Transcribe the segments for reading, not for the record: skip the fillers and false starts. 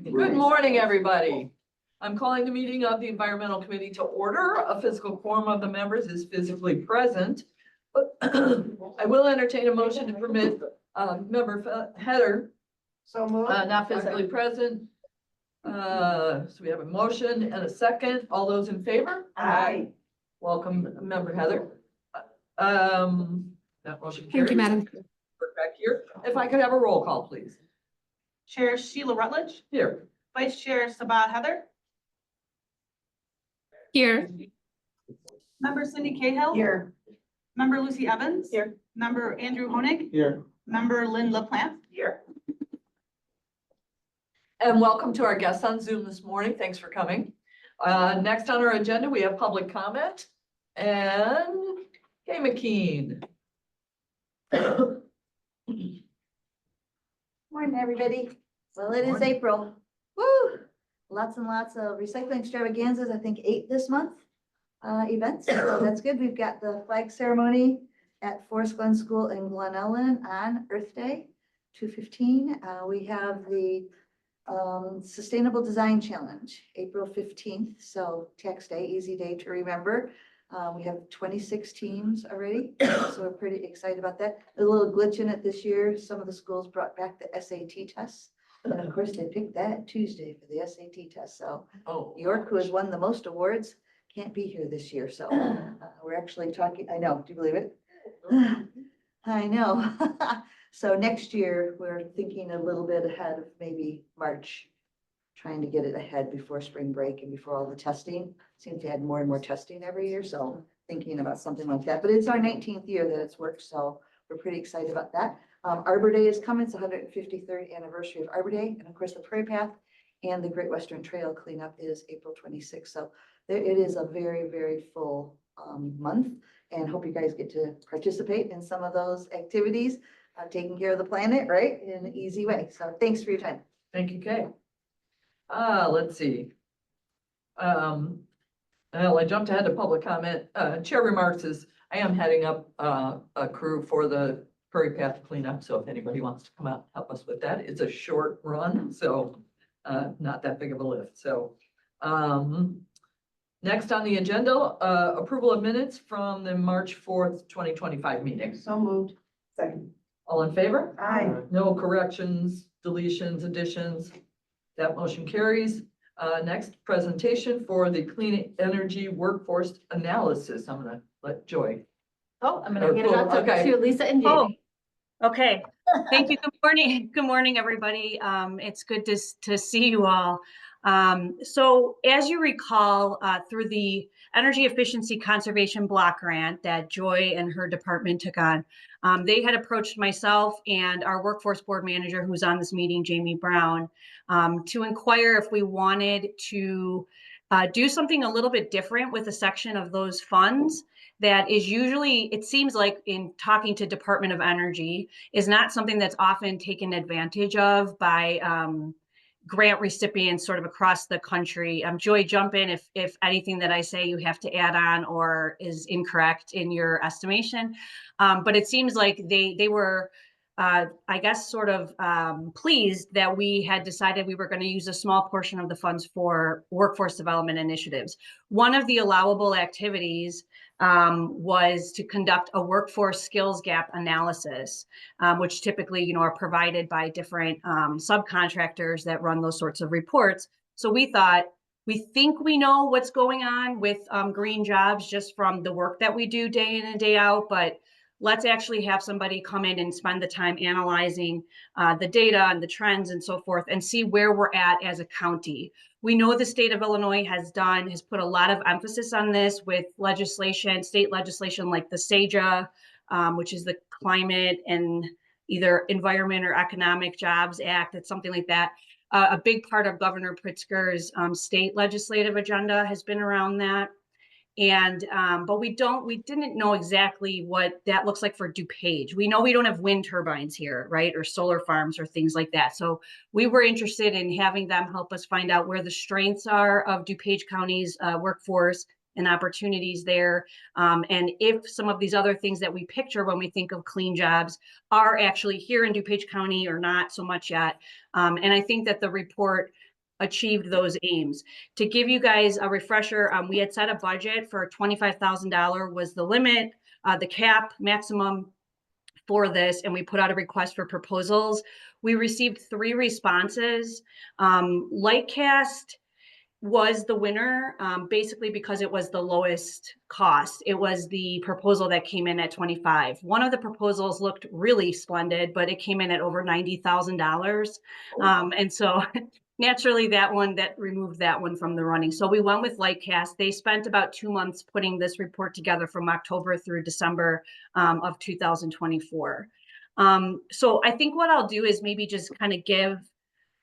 Good morning, everybody. I'm calling the meeting of the Environmental Committee to order. A physical quorum of the members is physically present. I will entertain a motion to permit member Heather, So moved. not physically present. So we have a motion and a second. All those in favor? Aye. Welcome, member Heather. That motion carries. Thank you, Madam. We're back here. If I could have a roll call, please. Chair Sheila Rutledge, Here. Vice Chair Sabah Heather, Here. Member Cindy Cahill. Here. Member Lucy Evans. Here. Member Andrew Honig. Here. Member Lynn LaPlante. Here. And welcome to our guests on Zoom this morning. Thanks for coming. Next on our agenda, we have public comment and Kay McKean. Morning, everybody. Well, it is April. Woo! Lots and lots of recycling extravaganzas. I think 8 this month events. So that's good. We've got the flag ceremony at Forest Glen School in Glen Ellen on Earth Day, 2/15. We have the Sustainable Design Challenge, April 15th. So tax day, easy day to remember. We have 26 teams already, so we're pretty excited about that. A little glitch in it this year. Some of the schools brought back the SAT tests. And of course, they picked that Tuesday for the SAT test. So York, who has won the most awards, can't be here this year. So we're actually talking, I know, do you believe it? I know. So next year, we're thinking a little bit ahead of maybe March, trying to get it ahead before spring break and before all the testing. Seems to add more and more testing every year, so thinking about something like that. But it's our 19th year that it's worked, so we're pretty excited about that. Arbor Day is coming. It's the 153rd anniversary of Arbor Day. And of course, the Prairie Path and the Great Western Trail cleanup is April 26th. So there, it is a very, very full month, and hope you guys get to participate in some of those activities, taking care of the planet, right, in an easy way. So thanks for your time. Thank you, Kay. Let's see. Well, I jumped ahead to public comment. Chair remarks is I am heading up a crew for the Prairie Path cleanup. So if anybody wants to come out and help us with that, it's a short run, so not that big of a lift. So next on the agenda, approval of minutes from the March 4th, 2025 meeting. So moved. Second. All in favor? Aye. No corrections, deletions, additions. That motion carries. Next presentation for the clean energy workforce analysis. I'm gonna let Joy. Oh, I'm gonna get it out Okay. to Lisa and Jamie. Okay. Thank you. Good morning. Good morning, everybody. It's good to see you all. So as you recall, through the Energy Efficiency Conservation Block Grant that Joy and her department took on, they had approached myself and our workforce board manager, who's on this meeting, Jamie Brown, to inquire if we wanted to do something a little bit different with a section of those funds that is usually, it seems like in talking to Department of Energy, is not something that's often taken advantage of by grant recipients sort of across the country. Joy, jump in if anything that I say you have to add on or is incorrect in your estimation. But it seems like they were, I guess, sort of pleased that we had decided we were going to use a small portion of the funds for workforce development initiatives. One of the allowable activities was to conduct a workforce skills gap analysis, which typically, are provided by different subcontractors that run those sorts of reports. So we thought, we think we know what's going on with green jobs just from the work that we do day in and day out, but let's actually have somebody come in and spend the time analyzing the data and the trends and so forth and see where we're at as a county. We know the state of Illinois has put a lot of emphasis on this with legislation, state legislation like the SAJA, which is the Climate and either Environment or Economic Jobs Act. It's something like that. A big part of Governor Pritzker's state legislative agenda has been around that. And but we didn't know exactly what that looks like for DuPage. We know we don't have wind turbines here, right? Or solar farms or things like that. So we were interested in having them help us find out where the strengths are of DuPage County's workforce and opportunities there. And if some of these other things that we picture when we think of clean jobs are actually here in DuPage County or not so much yet. And I think that the report achieved those aims. To give you guys a refresher, we had set a budget for $25,000 was the limit, the cap maximum for this, and we put out a request for proposals. We received 3 responses. Lightcast was the winner, basically because it was the lowest cost. It was the proposal that came in at 25. One of the proposals looked really splendid, but it came in at over $90,000. And so naturally that removed that one from the running. So we went with Lightcast. They spent about 2 months putting this report together from October through December of 2024. So I think what I'll do is maybe just kind of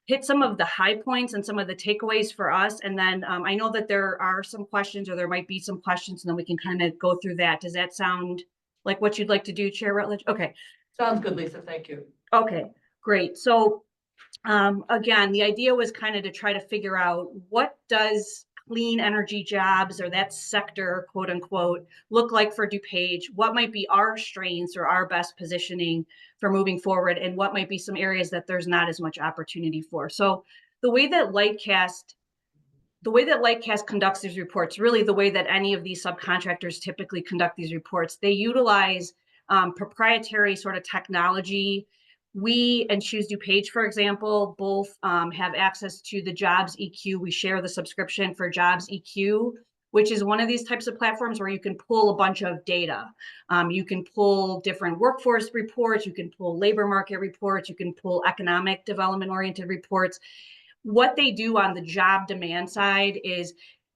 hit some of the high points and some of the takeaways for us. And then I know that there are some questions, or there might be some questions, and then we can kind of go through that. Does that sound like what you'd like to do, Chair Rutledge? Okay. Sounds good, Lisa. Thank you. Okay, great. So again, the idea was kind of to try to figure out, what does clean energy jobs, or that sector, quote unquote, look like for DuPage? What might be our strengths or our best positioning for moving forward, and what might be some areas that there's not as much opportunity for? So the way that Lightcast conducts these reports, really the way that any of these subcontractors typically conduct these reports, they utilize proprietary sort of technology. We and Choose DuPage, for example, both have access to the Jobs EQ. We share the subscription for Jobs EQ, which is one of these types of platforms where you can pull a bunch of data. You can pull different workforce reports, you can pull labor market reports, you can pull economic development oriented reports. What they do on the job demand side is,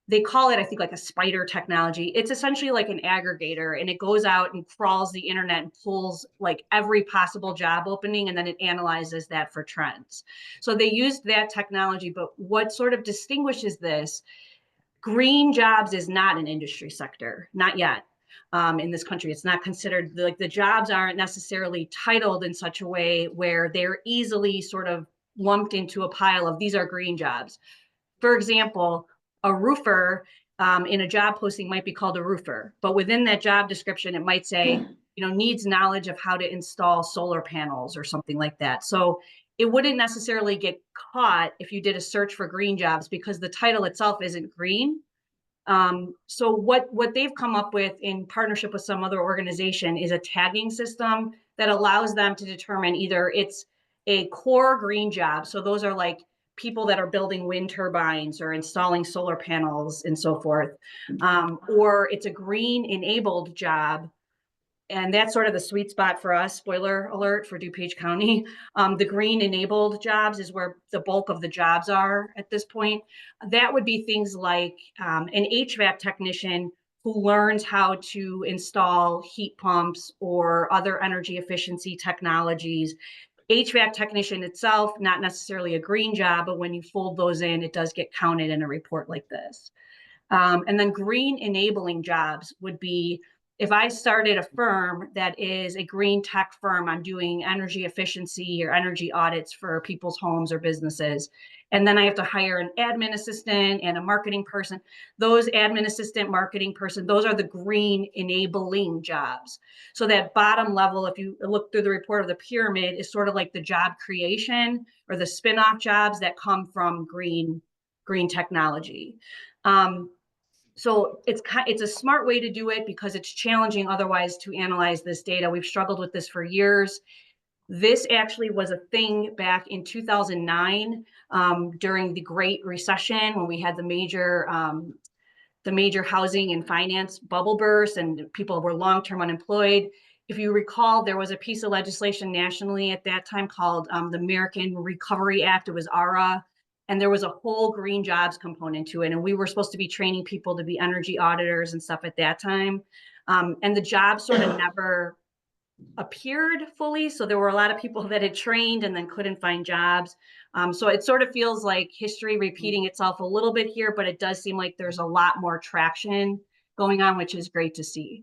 they call it, I think, like a spider technology. It's essentially like an aggregator, and it goes out and crawls the internet and pulls like every possible job opening, and then it analyzes that for trends. So they used that technology, but what sort of distinguishes this, green jobs is not an industry sector, not yet. In this country, it's not considered, like, the jobs aren't necessarily titled in such a way where they're easily sort of lumped into a pile of, these are green jobs. For example, a roofer in a job posting might be called a roofer, but within that job description, it might say, needs knowledge of how to install solar panels or something like that. So it wouldn't necessarily get caught if you did a search for green jobs, because the title itself isn't green. So what they've come up with in partnership with some other organization is a tagging system that allows them to determine either it's a core green job. So those are like people that are building wind turbines or installing solar panels and so forth. Or it's a green enabled job. And that's sort of the sweet spot for us, spoiler alert, for DuPage County. The green enabled jobs is where the bulk of the jobs are at this point. That would be things like an HVAC technician who learns how to install heat pumps or other energy efficiency technologies. HVAC technician itself, not necessarily a green job, but when you fold those in, it does get counted in a report like this. And then green enabling jobs would be, if I started a firm that is a green tech firm, I'm doing energy efficiency or energy audits for people's homes or businesses, and then I have to hire an admin assistant and a marketing person. Those admin assistant, marketing person, those are the green enabling jobs. So that bottom level, if you look through the report of the pyramid, is sort of like the job creation or the spin-off jobs that come from green technology. So it's a smart way to do it, because it's challenging otherwise to analyze this data. We've struggled with this for years. This actually was a thing back in 2009 during the Great Recession, when we had the major housing and finance bubble burst and people were long-term unemployed. If you recall, there was a piece of legislation nationally at that time called the American Recovery Act. It was ARA. And there was a whole green jobs component to it. And we were supposed to be training people to be energy auditors and stuff at that time. And the jobs sort of never appeared fully. So there were a lot of people that had trained and then couldn't find jobs. So it sort of feels like history repeating itself a little bit here, but it does seem like there's a lot more traction going on, which is great to see.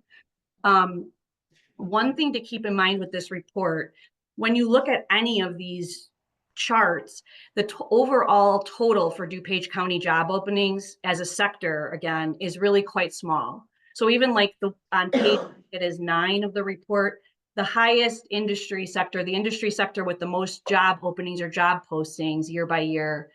One thing to keep in mind with this report, when you look at any of these charts, the overall total for DuPage County job openings as a sector, again, is really quite small. So even like on page, it is 9 of the report, the highest industry sector, the industry sector with the most job openings or job postings year by year,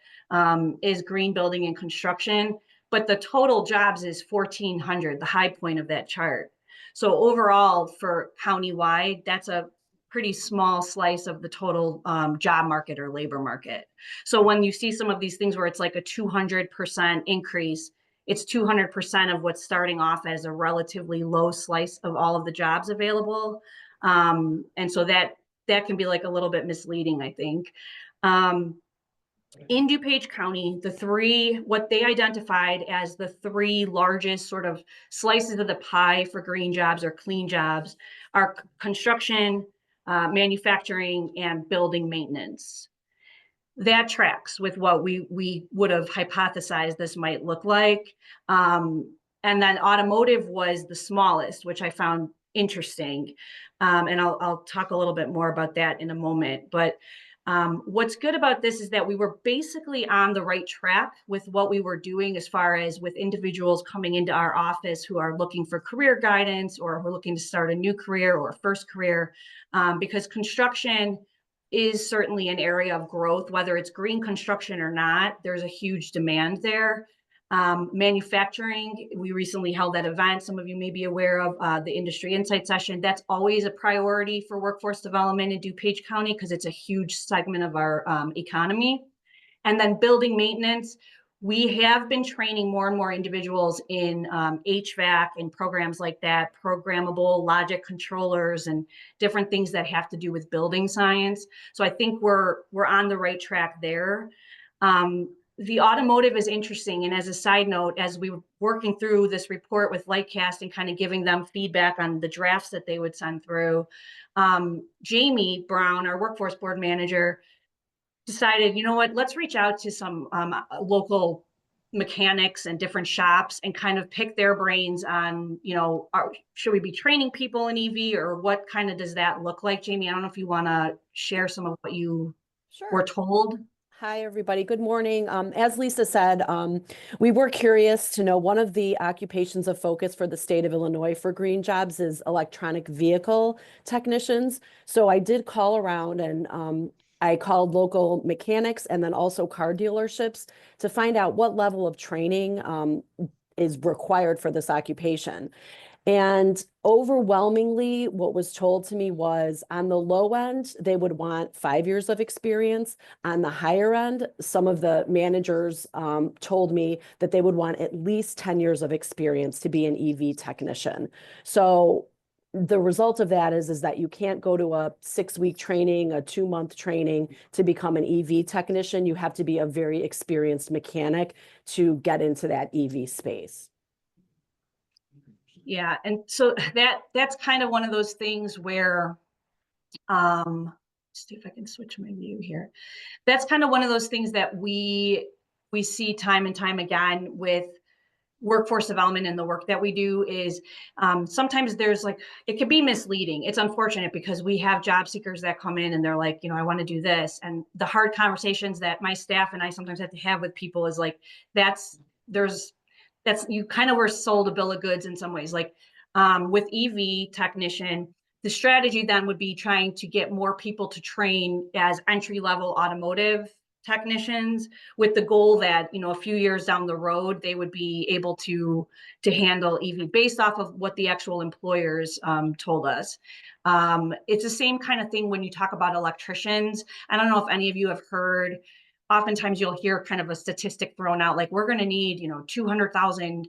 is green building and construction. But the total jobs is 1,400, the high point of that chart. So overall for countywide, that's a pretty small slice of the total job market or labor market. So when you see some of these things where it's like a 200% increase, it's 200% of what's starting off as a relatively low slice of all of the jobs available. And so that can be like a little bit misleading, I think. In DuPage County, what they identified as the 3 largest sort of slices of the pie for green jobs or clean jobs are construction, manufacturing, and building maintenance. That tracks with what we would have hypothesized this might look like. And then automotive was the smallest, which I found interesting. And I'll talk a little bit more about that in a moment. But what's good about this is that we were basically on the right track with what we were doing as far as with individuals coming into our office who are looking for career guidance or who are looking to start a new career or a first career, because construction is certainly an area of growth, whether it's green construction or not. There's a huge demand there. Manufacturing, we recently held that event. Some of you may be aware of the Industry Insight session. That's always a priority for workforce development in DuPage County because it's a huge segment of our economy. And then building maintenance, we have been training more and more individuals in HVAC and programs like that, programmable logic controllers and different things that have to do with building science. So I think we're on the right track there. The automotive is interesting. And as a side note, as we were working through this report with Lightcast and kind of giving them feedback on the drafts that they would send through, Jamie Brown, our workforce board manager, decided, you know what, let's reach out to some local mechanics and different shops and kind of pick their brains on, should we be training people in EV or what kind of does that look like? Jamie, I don't know if you want to share some of what you were told. Hi, everybody. Good morning. As Lisa said, we were curious to know one of the occupations of focus for the state of Illinois for green jobs is electronic vehicle technicians. So I did call around and I called local mechanics and then also car dealerships to find out what level of training is required for this occupation. And overwhelmingly, what was told to me was on the low end, they would want 5 years of experience. On the higher end, some of the managers told me that they would want at least 10 years of experience to be an EV technician. So the result of that is that you can't go to a 6-week training, a 2-month training to become an EV technician. You have to be a very experienced mechanic to get into that EV space. Yeah, and so that's kind of one of those things where, see if I can switch my view here. That's kind of one of those things that we see time and time again with workforce development and the work that we do is sometimes there's it could be misleading. It's unfortunate because we have job seekers that come in and they're like, I want to do this. And the hard conversations that my staff and I sometimes have to have with people is you kind of were sold a bill of goods in some ways. With EV technician, the strategy then would be trying to get more people to train as entry-level automotive technicians with the goal that, a few years down the road, they would be able to handle EV based off of what the actual employers told us. It's the same kind of thing when you talk about electricians. I don't know if any of you have heard, oftentimes you'll hear kind of a statistic thrown out, like we're going to need, 200,000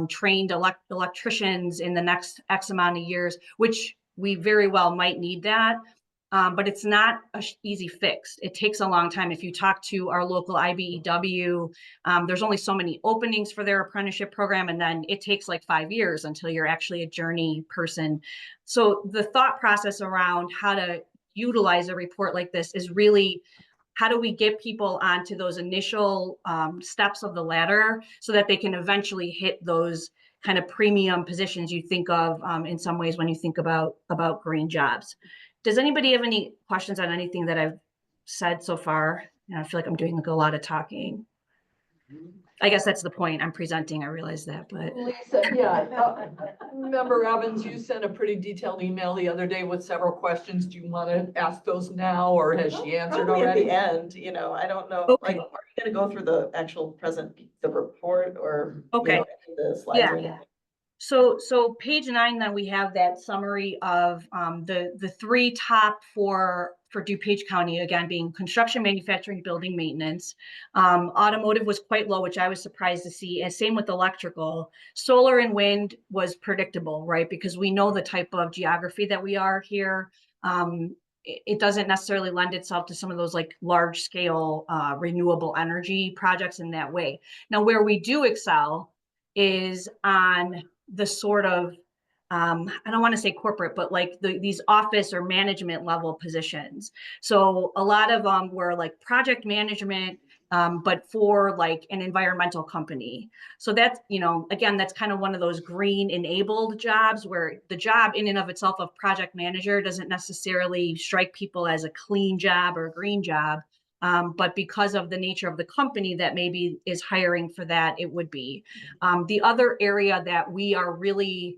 trained electricians in the next X amount of years, which we very well might need that. But it's not an easy fix. It takes a long time. If you talk to our local IBEW, there's only so many openings for their apprenticeship program. And then it takes 5 years until you're actually a journey person. So the thought process around how to utilize a report like this is really, how do we get people onto those initial steps of the ladder so that they can eventually hit those kind of premium positions you think of in some ways when you think about green jobs? Does anybody have any questions on anything that I've said so far. And I feel like I'm doing like a lot of talking. I guess that's the point. I'm presenting. I realize that, but Lisa, yeah, Member Evans, you sent a pretty detailed email the other day with several questions. Do you want to ask those now, or has she answered Probably at already? the end, I don't know, like, Okay. are you gonna go through the actual the report or? Okay. Any of the slides Yeah. or anything? So page 9, then we have that summary of the 3 top for DuPage County, again, being construction, manufacturing, building maintenance. Automotive was quite low, which I was surprised to see, and same with electrical. Solar and wind was predictable, right? Because we know the type of geography that we are here. It doesn't necessarily lend itself to some of those like large scale renewable energy projects in that way. Now, where we do excel is on the sort of I don't want to say corporate, but like these office or management level positions. So a lot of them were like project management, but for like an environmental company. So that's, again, that's kind of one of those green enabled jobs where the job in and of itself of project manager doesn't necessarily strike people as a clean job or a green job. But because of the nature of the company that maybe is hiring for that, it would be. The other area that we are really,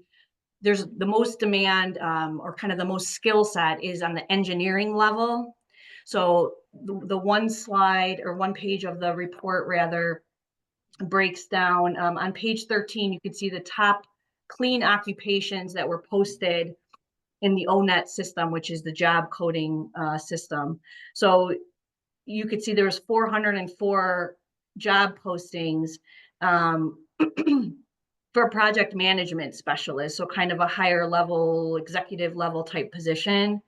there's the most demand or kind of the most skill set is on the engineering level. So the one slide or one page of the report rather breaks down on page 13, you can see the top clean occupations that were posted in the ONET system, which is the job coding system. So you could see there was 404 job postings for a project management specialist, so kind of a higher level, executive level type position.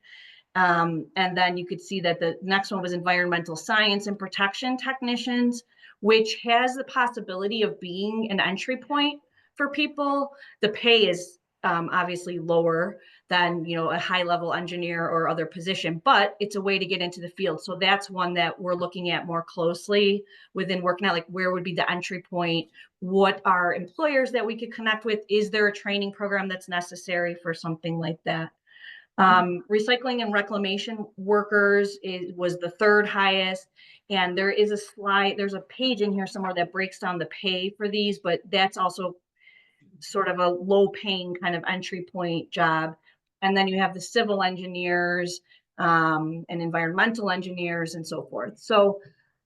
And then you could see that the next one was environmental science and protection technicians, which has the possibility of being an entry point for people. The pay is obviously lower than a high level engineer or other position, but it's a way to get into the field. So that's one that we're looking at more closely within working out, like where would be the entry point? What are employers that we could connect with? Is there a training program that's necessary for something like that? Recycling and reclamation workers was the 3rd highest. And there is a slide, there's a page in here somewhere that breaks down the pay for these, but that's also sort of a low paying kind of entry point job. And then you have the civil engineers and environmental engineers and so forth. So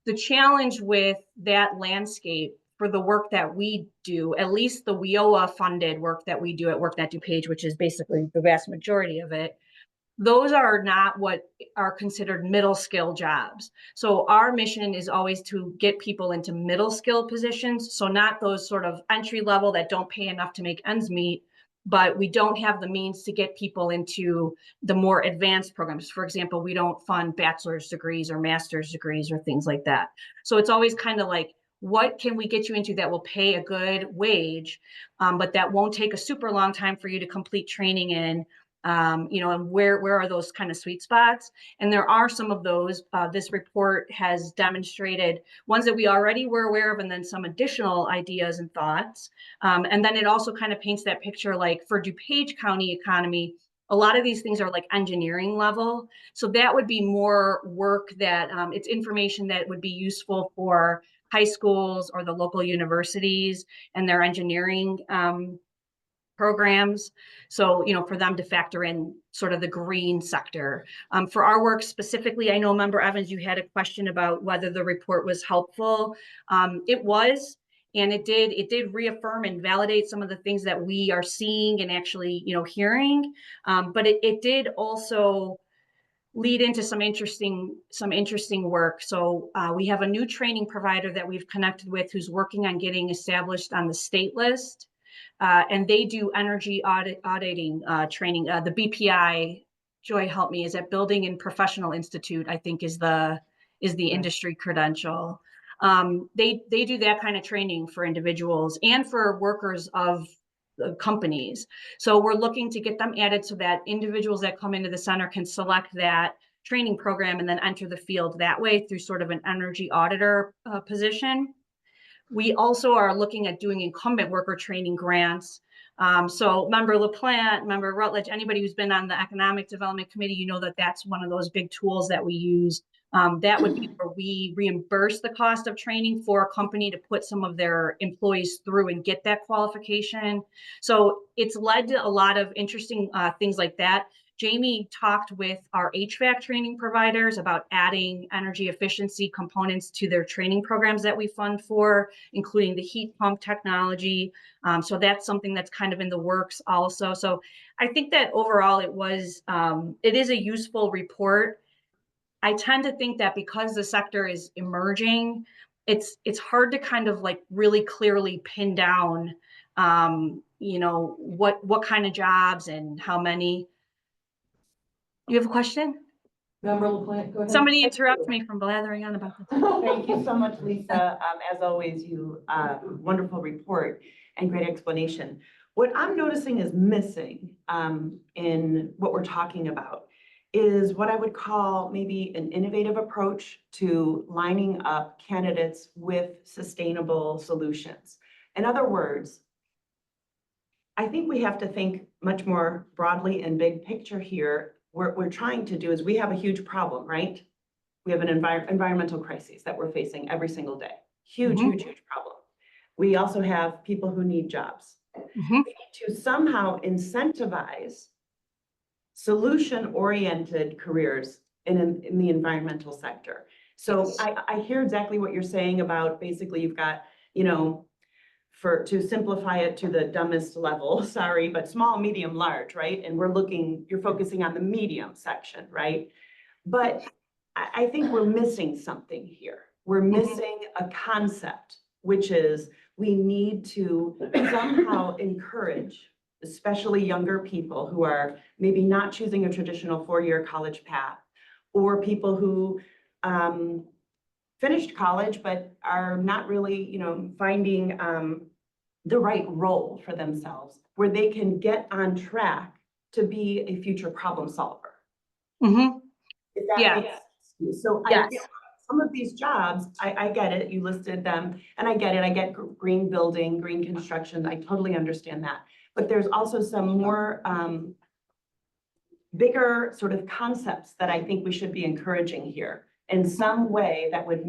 the challenge with that landscape for the work that we do, at least the WIOA funded work that we do at WorkNet DuPage, which is basically the vast majority of it, those are not what are considered middle skill jobs. So our mission is always to get people into middle skill positions. So not those sort of entry level that don't pay enough to make ends meet, but we don't have the means to get people into the more advanced programs. For example, we don't fund bachelor's degrees or master's degrees or things like that. So it's always kind of like, what can we get you into that will pay a good wage, but that won't take a super long time for you to complete training in? And where are those kind of sweet spots? And there are some of those. This report has demonstrated ones that we already were aware of, and then some additional ideas and thoughts. And then it also kind of paints that picture, like for DuPage County economy, a lot of these things are like engineering level. So that would be more work that it's information that would be useful for high schools or the local universities and their engineering programs. So, for them to factor in sort of the green sector. For our work specifically, I know, Member Evans, you had a question about whether the report was helpful. It was, and it did reaffirm and validate some of the things that we are seeing and actually, hearing. But it did also lead into some interesting work. So we have a new training provider that we've connected with who's working on getting established on the state list. And they do energy auditing training. The BPI, Joy, help me, is that Building and Professional Institute, I think is the industry credential. They do that kind of training for individuals and for workers of companies. So we're looking to get them added so that individuals that come into the center can select that training program and then enter the field that way through sort of an energy auditor position. We also are looking at doing incumbent worker training grants. So Member LaPlante, Member Rutledge, anybody who's been on the Economic Development Committee, you know that that's one of those big tools that we use That would be where we reimburse the cost of training for a company to put some of their employees through and get that qualification. So it's led to a lot of interesting things like that. Jamie talked with our HVAC training providers about adding energy efficiency components to their training programs that we fund for, including the heat pump technology. So that's something that's kind of in the works also. So I think that overall it is a useful report. I tend to think that because the sector is emerging, it's hard to kind of like really clearly pin down, what kind of jobs and how many. You have a question? Member LaPlante, go ahead. Somebody interrupt me from blathering on about this. Thank you so much, Lisa. As always, wonderful report and great explanation. What I'm noticing is missing in what we're talking about is what I would call maybe an innovative approach to lining up candidates with sustainable solutions. In other words, I think we have to think much more broadly and big picture here. What we're trying to do is we have a huge problem, right? We have an environmental crisis that we're facing every single day. Huge, huge, huge problem. We also have people who need jobs. We need to somehow incentivize solution-oriented careers in the environmental sector. So I hear exactly what you're saying about basically you've got, to simplify it to the dumbest level, sorry, but small, medium, large, right? And you're focusing on the medium section, right? But I think we're missing something here. We're missing a concept, which is we need to somehow encourage, especially younger people who are maybe not choosing a traditional four-year college path, or people who finished college but are not really, finding the right role for themselves, where they can get on track to be a future problem solver. If that makes sense. So I feel some of these jobs, I get it, you listed them, and I get it, I get green building, green construction, I totally understand that. But there's also some more bigger sort of concepts that I think we should be encouraging here in some way that would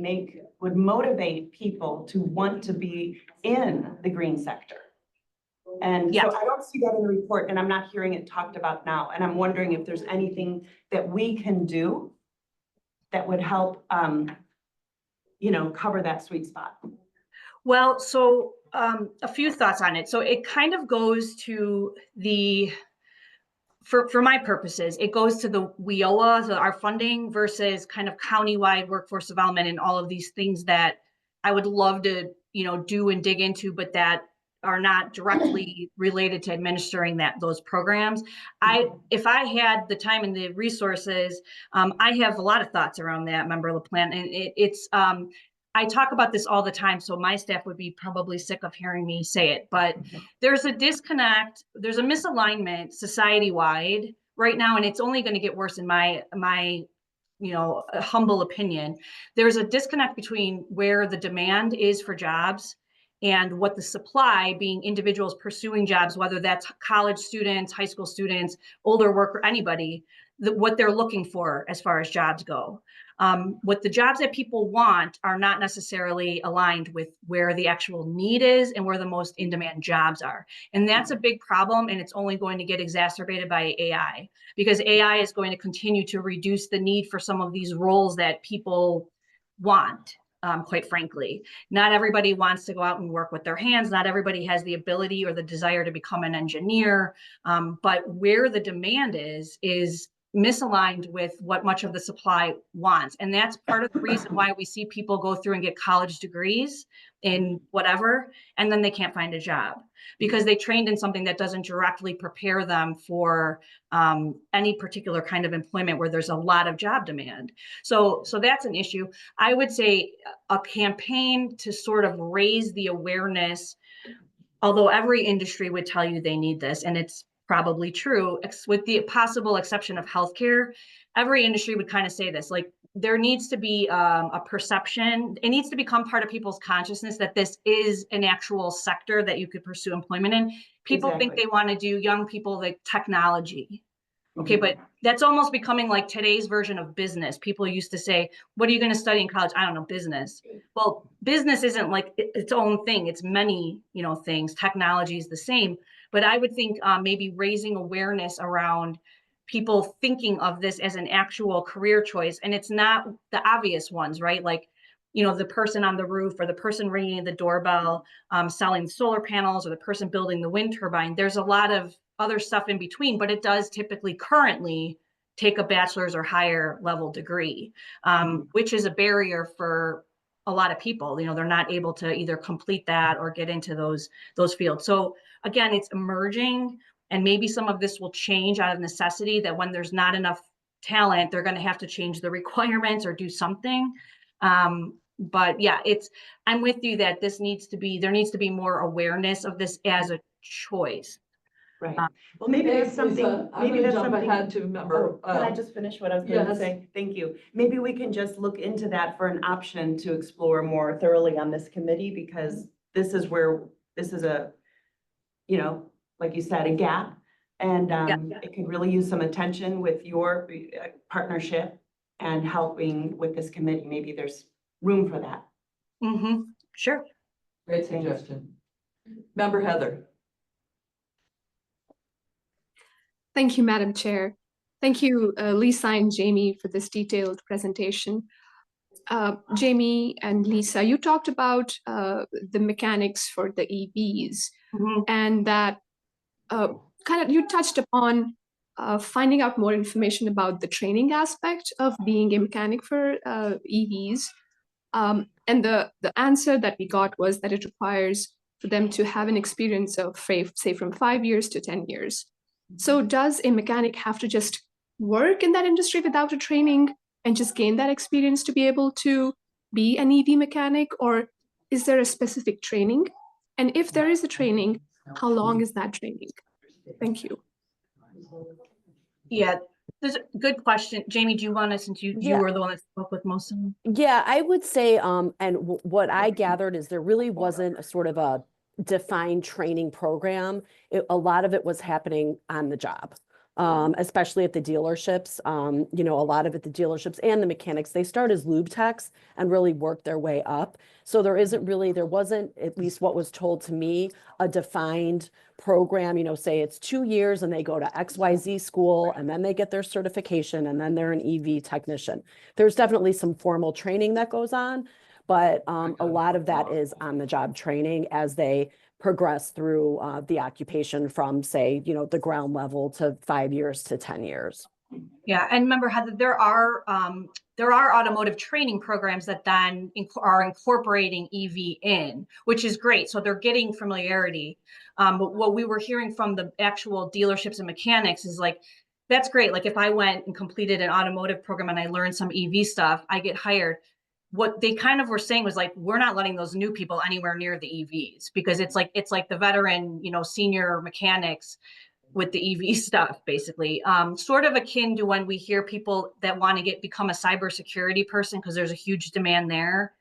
motivate people to want to be in the green sector. And so I don't see that in the report, and I'm not hearing it talked about now. And I'm wondering if there's anything that we can do that would help, cover that sweet spot. Well, so a few thoughts on it. So it kind of goes to for my purposes, it goes to the WIOA, so our funding versus kind of countywide workforce development and all of these things that I would love to, do and dig into, but that are not directly related to administering those programs. If I had the time and the resources, I have a lot of thoughts around that, Member LaPlante, and I talk about this all the time, so my staff would be probably sick of hearing me say it, but there's a disconnect, there's a misalignment society-wide right now, and it's only going to get worse in my humble opinion. There's a disconnect between where the demand is for jobs and what the supply, being individuals pursuing jobs, whether that's college students, high school students, older worker, anybody, what they're looking for as far as jobs go. What the jobs that people want are not necessarily aligned with where the actual need is and where the most in-demand jobs are. And that's a big problem, and it's only going to get exacerbated by AI, because AI is going to continue to reduce the need for some of these roles that people want. Quite frankly, not everybody wants to go out and work with their hands. Not everybody has the ability or the desire to become an engineer. But where the demand is misaligned with what much of the supply wants. And that's part of the reason why we see people go through and get college degrees in whatever, and then they can't find a job because they trained in something that doesn't directly prepare them for any particular kind of employment where there's a lot of job demand. So that's an issue. I would say a campaign to sort of raise the awareness, although every industry would tell you they need this, and it's probably true, with the possible exception of healthcare, every industry would kind of say this, like there needs to be a perception, it needs to become part of people's consciousness that this is an actual sector that you could pursue employment in. People think they want to do, young people, like technology. Okay, but that's almost becoming like today's version of business. People used to say, what are you going to study in college? I don't know, business. Well, business isn't like its own thing. It's many, things. Technology is the same. But I would think maybe raising awareness around people thinking of this as an actual career choice. And it's not the obvious ones, right? Like, the person on the roof or the person ringing the doorbell, selling solar panels, or the person building the wind turbine. There's a lot of other stuff in between, but it does typically currently take a bachelor's or higher level degree, which is a barrier for a lot of people. They're not able to either complete that or get into those fields. So again, it's emerging, and maybe some of this will change out of necessity, that when there's not enough talent, they're going to have to change the requirements or do something. But yeah, I'm with you that there needs to be more awareness of this as a choice. Right. Well, maybe there's something, I'm maybe gonna there's jump something. ahead to member. Can I just finish what I was going to yes. say? Thank you. Maybe we can just look into that for an option to explore more thoroughly on this committee, because this is a, like you said, a gap. And it could really use some attention with your partnership and helping with this committee. Maybe there's room for that. Mm-hmm. Sure. Great suggestion. Member Heather. Thank you, Madam Chair. Thank you, Lisa and Jamie, for this detailed presentation. Jamie and Lisa, you talked about the mechanics for the EVs, and that you touched upon finding out more information about the training aspect of being a mechanic for EVs. And the answer that we got was that it requires for them to have an experience of, say, from 5 years to 10 years. So does a mechanic have to just work in that industry without a training and just gain that experience to be able to be an EV mechanic, or is there a specific training? And if there is a training, how long is that training? Thank you. Yeah, that's a good question. Jamie, do you want to, since you were the one that spoke with most of them? Yeah, I would say, what I gathered is there really wasn't a sort of a defined training program. A lot of it was happening on the job, especially at the dealerships. A lot of it, the dealerships and the mechanics, they start as lube techs and really work their way up. So there wasn't, at least what was told to me, a defined program, say it's 2 years and they go to XYZ school and then they get their certification and then they're an EV technician. There's definitely some formal training that goes on, but a lot of that is on the job training as they progress through the occupation from, say, the ground level to 5 years to 10 years. Yeah, and remember, Heather, there are automotive training programs that then are incorporating EV in, which is great. So they're getting familiarity. But what we were hearing from the actual dealerships and mechanics is like, that's great. Like if I went and completed an automotive program and I learned some EV stuff, I get hired. What they kind of were saying was like, we're not letting those new people anywhere near the EVs, because it's like the veteran, senior mechanics with the EV stuff, basically. Sort of akin to when we hear people that want to become a cybersecurity person, because there's a huge demand there.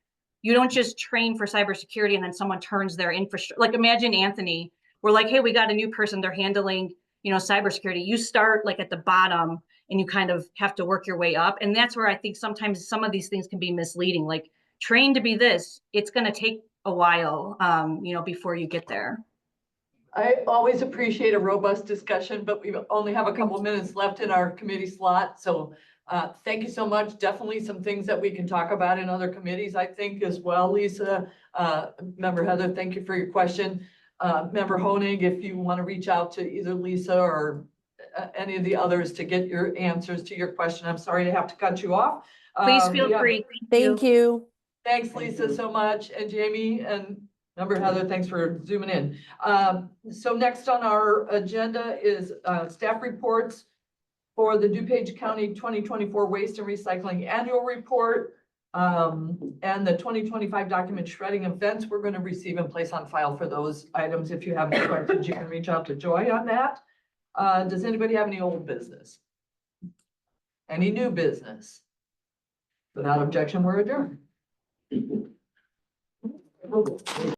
You don't just train for cybersecurity and then someone turns their infrastructure. Like imagine Anthony, we're like, hey, we got a new person, they're handling, cybersecurity. You start like at the bottom and you kind of have to work your way up. And that's where I think sometimes some of these things can be misleading. Like train to be this, it's going to take a while, before you get there. I always appreciate a robust discussion, but we only have a couple minutes left in our committee slot. So thank you so much. Definitely some things that we can talk about in other committees, I think, as well, Lisa. Member Heather, thank you for your question. Member Honig, if you want to reach out to either Lisa or any of the others to get your answers to your question. I'm sorry to have to cut you off. Please feel free. Thank you. Thanks, Lisa, so much. And Jamie and Member Heather, thanks for zooming in. So next on our agenda is staff reports for the DuPage County 2024 Waste and Recycling Annual Report and the 2025 document shredding events we're going to receive and place on file for those items. If you have any questions, you can reach out to Joy on that. Does anybody have any old business? Any new business? Without objection, we're adjourned.